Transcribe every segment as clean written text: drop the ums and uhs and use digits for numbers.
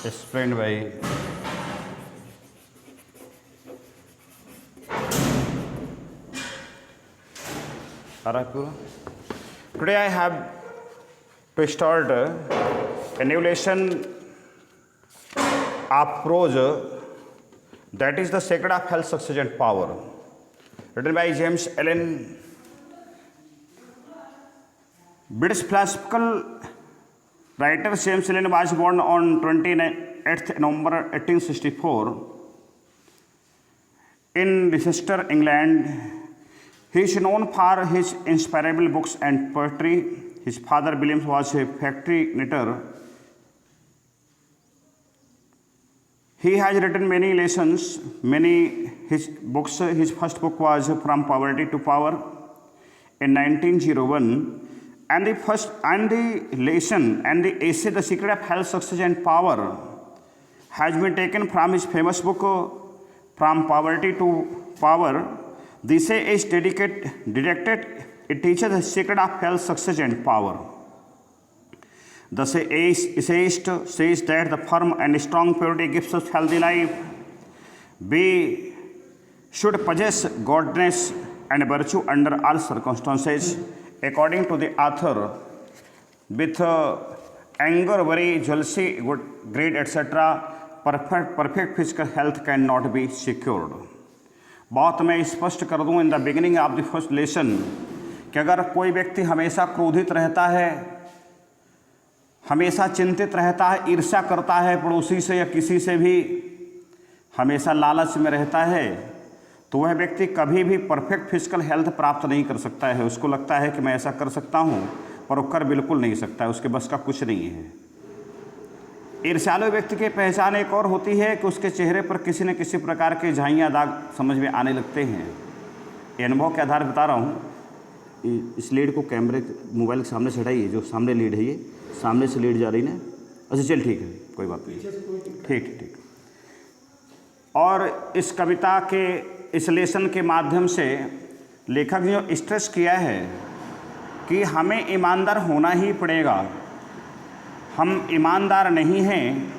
explained by Arakura. Today I have to start a new lesson of prose, that is the secret of health, success and power, written by James Allen. British philosophical writer James Allen was born on 28th November 1864 in Leicester, England. He is known for his inspirable books and poetry. His father William was a factory knitter. He has written many lessons, many his books. His first book was From Poverty to Power in 1901. And the lesson and the essay, The Secret of Health, Success and Power, has been taken from his famous book, From Poverty to Power. The essay is directed, it teaches the secret of health, success and power. The essayist says that the firm and strong purity gives us healthy life. We should possess godliness and virtue under all circumstances. According to the author, with anger, worry, jealousy, greed, etc., perfect physical health cannot be secured. बात मैं स्पष्ट कर दूं in the beginning of the first lesson कि अगर कोई व्यक्ति हमेशा क्रोधित रहता है, हमेशा चिंतित रहता है, ईर्ष्या करता है पड़ोसी से या किसी से भी, हमेशा लालच में रहता है, तो वह व्यक्ति कभी भी परफेक्ट फिजिकल हेल्थ प्राप्त नहीं कर सकता है। उसको लगता है कि मैं ऐसा कर सकता हूँ, पर वो कर बिल्कुल नहीं सकता है, उसके बस का कुछ नहीं है। ईर्ष्यालु व्यक्ति की पहचान एक और होती है कि उसके चेहरे पर किसी न किसी प्रकार के झाइयाँ दाग समझ में आने लगते हैं। ये अनुभव के आधार बता रहा हूँ। इस लीड को कैमरे मोबाइल के सामने से हटाइए, जो सामने लीड है, ये सामने से लीड जा रही ना। अच्छा चल ठीक है, कोई बात नहीं, ठीक। और इस कविता के इस लेसन के माध्यम से लेखक ने जो स्ट्रेस किया है कि हमें ईमानदार होना ही पड़ेगा। हम ईमानदार नहीं हैं,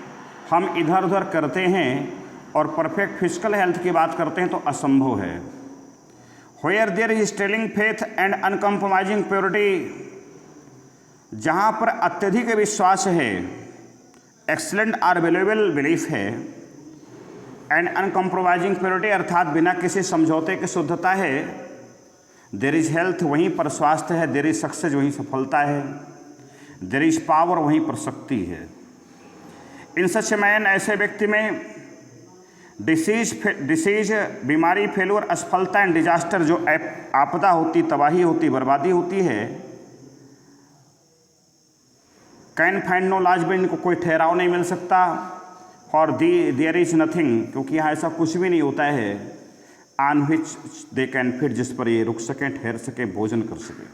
हम इधर उधर करते हैं और परफेक्ट फिजिकल हेल्थ की बात करते हैं तो असंभव है। Where there is sterling faith and uncompromising purity, जहाँ पर अत्यधिक विश्वास है, एक्सलेंट और वैल्यूएबल बिलीफ है, एंड अनकम्प्रोमाइजिंग प्योरिटी अर्थात बिना किसी समझौते की शुद्धता है, देयर इज हेल्थ वहीं पर स्वास्थ्य है, देयर इज सक्सेस वहीं सफलता है, देयर इज पावर वहीं पर शक्ति है। इन सच मैन ऐसे व्यक्ति में डिसीज बीमारी, फेलुअर, असफलता एंड डिजास्टर, जो आपदा होती, तबाही होती, बर्बादी होती है, कैन फाइंड नो लॉज में इनको कोई ठहराव नहीं मिल सकता। फॉर देयर इज नथिंग, क्योंकि यहाँ ऐसा कुछ भी नहीं होता है, on which they can fit, जिस पर ये रुक सकें, ठहर सकें, भोजन कर सकें।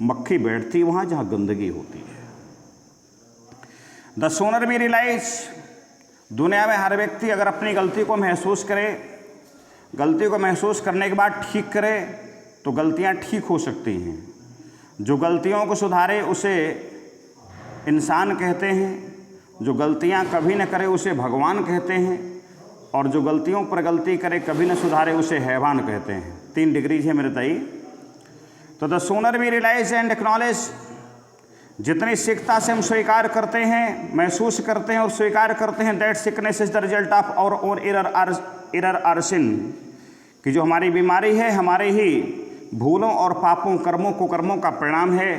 मक्खी बैठती वहाँ जहाँ गंदगी होती है। द सोनर वी रियलाइज, दुनिया में हर व्यक्ति अगर अपनी गलती को महसूस करे, गलती को महसूस करने के बाद ठीक करे, तो गलतियाँ ठीक हो सकती हैं। जो गलतियों को सुधारे उसे इंसान कहते हैं, जो गलतियां कभी न करे उसे भगवान कहते हैं, और जो गलतियों पर गलती करे कभी न सुधारे उसे हैवान कहते हैं। 3 डिग्रीज है मेरे ताई। तो the sooner we realise and acknowledge, जितनी शीघ्रता से हम स्वीकार करते हैं, महसूस करते हैं और स्वीकार करते हैं, that sickness is the result of our own error or sin, कि जो हमारी बीमारी है हमारे ही भूलों और पापों, कर्मों का परिणाम है।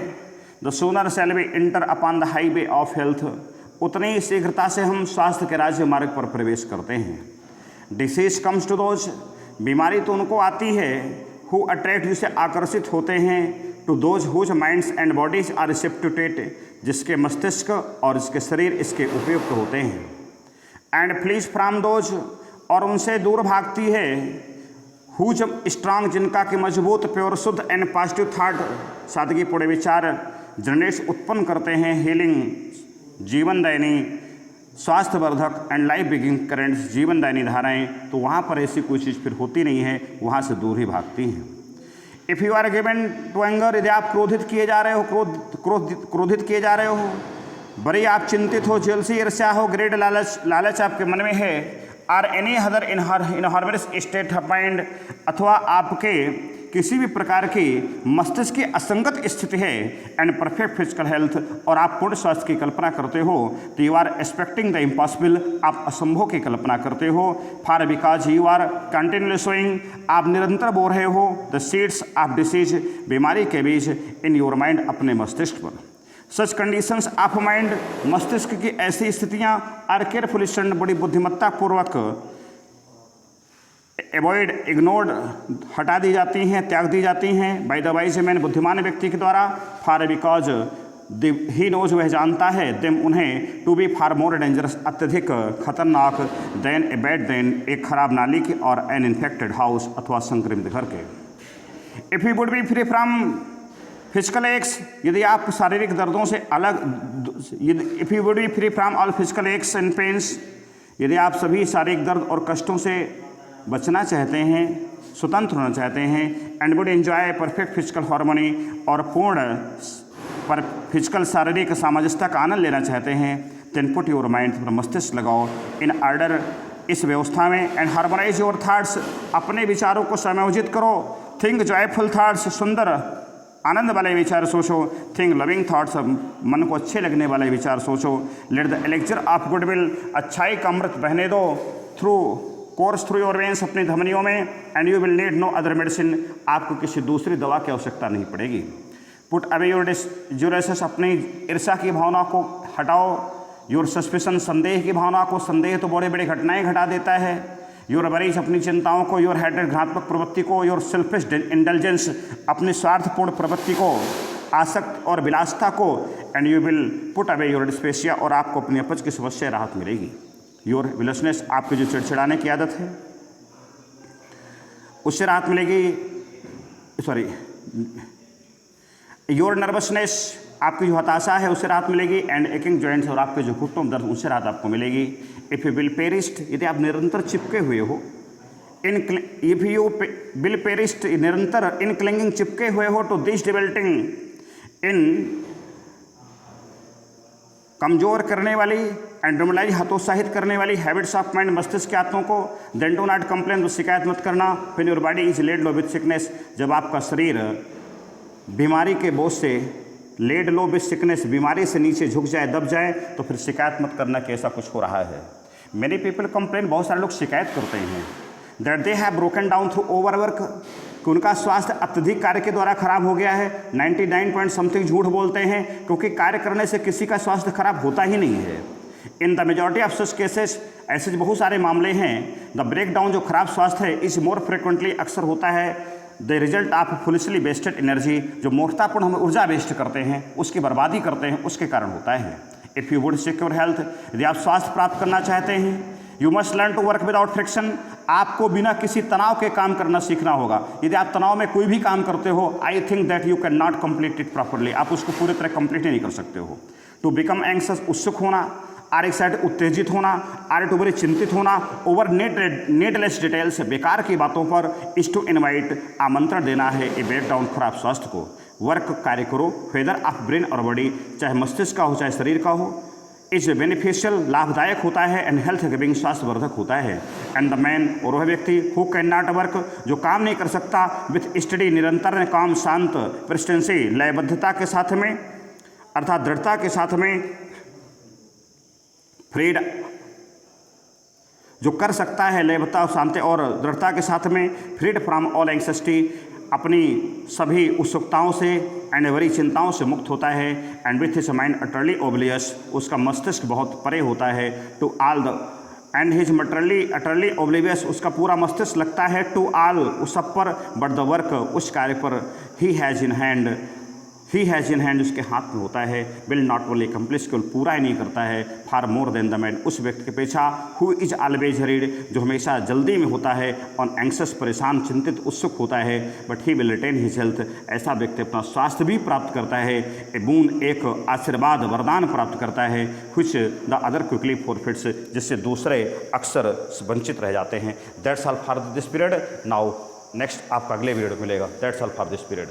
The sooner shall be enter upon the highway of health, उतनी ही शीघ्रता से हम स्वास्थ्य के राज्य मार्ग पर प्रवेश करते हैं। डिसीज कम्स टू दोज, बीमारी तो उनको आती है, हु अट्रैक्ट, जिसे आकर्षित होते हैं, to those whose minds and bodies are receptive, जिसके मस्तिष्क और इसके शरीर इसके उपयुक्त होते हैं। एंड फ्लीज फ्रॉम दोज, और उनसे दूर भागती है, हुज स्ट्रांग, जिनका कि मजबूत, प्योर, शुद्ध एंड पॉजिटिव थाट, सादगीपूर्ण विचार जनरेट उत्पन्न करते हैं, हीलिंग, जीवनदायिनी, स्वास्थ्यवर्धक एंड लाइफ बिगिंग करेंट्स, जीवनदायिनी धाराएं, तो वहाँ पर ऐसी कोई चीज़ फिर होती नहीं है, वहाँ से दूर ही भागती हैं। If you are given to anger, यदि आप क्रोधित किए जा रहे हो, क्रोधित किए जा रहे हो, बड़ी आप चिंतित हो, जेलसी, ईर्ष्या हो, ग्रेड, लालच आपके मन में है, or any other inharmonious state of mind, अथवा आपके किसी भी प्रकार की मस्तिष्क की असंगत स्थिति है, एंड परफेक्ट फिजिकल हेल्थ, और आप पूर्ण स्वास्थ्य की कल्पना करते हो, तो you are expecting the impossible, आप असंभव की कल्पना करते हो, for because you are continuously sowing, आप निरंतर बो रहे हो, द सीड्स ऑफ डिसीज, बीमारी के बीज, इन योर माइंड, अपने मस्तिष्क पर। सच कंडीशंस ऑफ माइंड, मस्तिष्क की ऐसी स्थितियां आर केयरफुली स्टडी, बड़ी बुद्धिमत्ता पूर्वक अवॉइड, इग्नोर्ड, हटा दी जाती हैं, त्याग दी जाती हैं, बाय द वाइज मैन, बुद्धिमान व्यक्ति के द्वारा, फॉर बिकॉज ही नोज, वह जानता है, देम, उन्हें, to be far more dangerous, अत्यधिक खतरनाक, देन ए बैड, देन, एक खराब नाली के, और एन इन्फेक्टेड हाउस, अथवा संक्रमित घर के। If you would be free from physical x, यदि आप शारीरिक दर्दों से अलग, if you would be free from all physical x and pains, यदि आप सभी शारीरिक दर्द और कष्टों से बचना चाहते हैं, स्वतंत्र होना चाहते हैं, and would enjoy perfect physical harmony, और पूर्ण पर फिजिकल शारीरिक सामंजस्य का आनंद लेना चाहते हैं, देन पुट योर माइंड, मस्तिष्क लगाओ, इन ऑर्डर, इस व्यवस्था में, एंड हार्मोनाइज योर थाट्स, अपने विचारों को समायोजित करो, थिंक जॉयफुल थाट्स, सुंदर आनंद वाले विचार सोचो, थिंक लविंग थाट्स, मन को अच्छे लगने वाले विचार सोचो, let the elixir of goodwill, अच्छाई का अमृत बहने दो, through course through your veins, अपनी धमनियों में, and you will need no other medicine, आपको किसी दूसरी दवा की आवश्यकता नहीं पड़ेगी। पुट अवे योर डिस्जुरेसेस, अपनी ईर्ष्या की भावना को हटाओ, योर सस्पिशन, संदेह की भावना को, संदेह तो बड़े बड़े घटनाएं घटा देता है, योर वरीज, अपनी चिंताओं को, योर हेडेड, घातक प्रवृत्ति को, योर सेल्फिश इंडल्जेंस, अपनी स्वार्थपूर्ण प्रवृत्ति को, आसक्त और विलासता को, and you will put away your dyspepsia, और आपको अपनी अपच की समस्या राहत मिलेगी। योर विलसनेस, आपकी जो चिड़चिड़ाने की आदत है उससे राहत मिलेगी, सॉरी, योर नर्वसनेस, आपकी जो हताशा है उससे राहत मिलेगी, एंड एकिंग जॉइंट्स, और आपके जो घुटनों में दर्द, उससे राहत आपको मिलेगी। इफ़ यू विल पेरिस्ट, यदि आप निरंतर चिपके हुए हो, इफ यू विल पेरिस्ट, निरंतर इन क्लिंगिंग, चिपके हुए हो, टू दिस डिवेल्टिंग इन, कमजोर करने वाली, एंड डिमोरलाइज, हतोत्साहित करने वाली, हैबिट्स ऑफ माइंड, मस्तिष्क के आत्मों को, देन डू नॉट कंप्लेन, तो शिकायत मत करना, when your body is laid low with sickness, जब आपका शरीर बीमारी के बोझ से, लेड लो विथ सिकनेस, बीमारी से नीचे झुक जाए, दब जाए, तो फिर शिकायत मत करना कि ऐसा कुछ हो रहा है। मेनी पीपल कंप्लेन, बहुत सारे लोग शिकायत करते हैं, that they have broken down through overwork, कि उनका स्वास्थ्य अत्यधिक कार्य के द्वारा खराब हो गया है। 99% झूठ बोलते हैं, क्योंकि कार्य करने से किसी का स्वास्थ्य खराब होता ही नहीं है। In the majority of such cases, ऐसे बहुत सारे मामले हैं, द ब्रेकडाउन, जो खराब स्वास्थ्य है, इज मोर फ्रिक्वेंटली, अक्सर होता है, the result of foolishly wasted energy, जो मूर्खतापूर्ण हम ऊर्जा वेस्ट करते हैं, उसकी बर्बादी करते हैं, उसके कारण होता है। If you would secure health, यदि आप स्वास्थ्य प्राप्त करना चाहते हैं, you must learn to work without friction, आपको बिना किसी तनाव के काम करना सीखना होगा। यदि आप तनाव में कोई भी काम करते हो, I think that you can not complete it properly, आप उसको पूरी तरह कंप्लीट ही नहीं कर सकते हो। टू बिकम एंग्शियस, उत्सुक होना, आर एक्साइटेड, उत्तेजित होना, आर टू बड़ी चिंतित होना, ओवर नीडलेस डिटेल्स, बेकार की बातों पर, इज टू इनवाइट, आमंत्रण देना है, ए ब्रेक डाउन, खराब स्वास्थ्य को। वर्क, कार्य करो, वेदर ऑफ ब्रेन और बॉडी, चाहे मस्तिष्क का हो चाहे शरीर का हो, इज बेनिफिशियल, लाभदायक होता है, एंड हेल्थ गिविंग, स्वास्थ्यवर्धक होता है। एंड द मैन, और वह व्यक्ति, हु कैन नॉट वर्क, जो काम नहीं कर सकता, विथ स्टडी, निरंतर काम, शांत, परसिस्टेंसी, लयबद्धता के साथ में, अर्थात दृढ़ता के साथ में, फ्रीड, जो कर सकता है, लयबद्धता, शांति और दृढ़ता के साथ में, फ्रीड फ्रॉम ऑल एंग्जाइटी, अपनी सभी उत्सुकताओं से, एंड वरी चिंताओं से मुक्त होता है, and with his mind utterly oblivious, उसका मस्तिष्क बहुत परे होता है, to all the, and his utterly oblivious, उसका पूरा मस्तिष्क लगता है, टू ऑल, उस सब पर, बट द वर्क, उस कार्य पर, ही हैज़ इन हैंड, उसके हाथ में होता है, विल नॉट ओनली कंप्लीट, केवल पूरा ही नहीं करता है, फार मोर देन द मैन, उस व्यक्ति के पीछा, हु इज ऑलवेज हरीड, जो हमेशा जल्दी में होता है, ऑन एंक्शस, परेशान, चिंतित, उत्सुक होता है, but he will retain his health, ऐसा व्यक्ति अपना स्वास्थ्य भी प्राप्त करता है, ए बून, एक आशीर्वाद, वरदान प्राप्त करता है, व्हिच द अदर क्विकली फॉरफिट्स, जिससे दूसरे अक्सर वंचित रह जाते हैं। That's all for this period. Now next आपका अगले वीडियो मिलेगा। That's all for this period.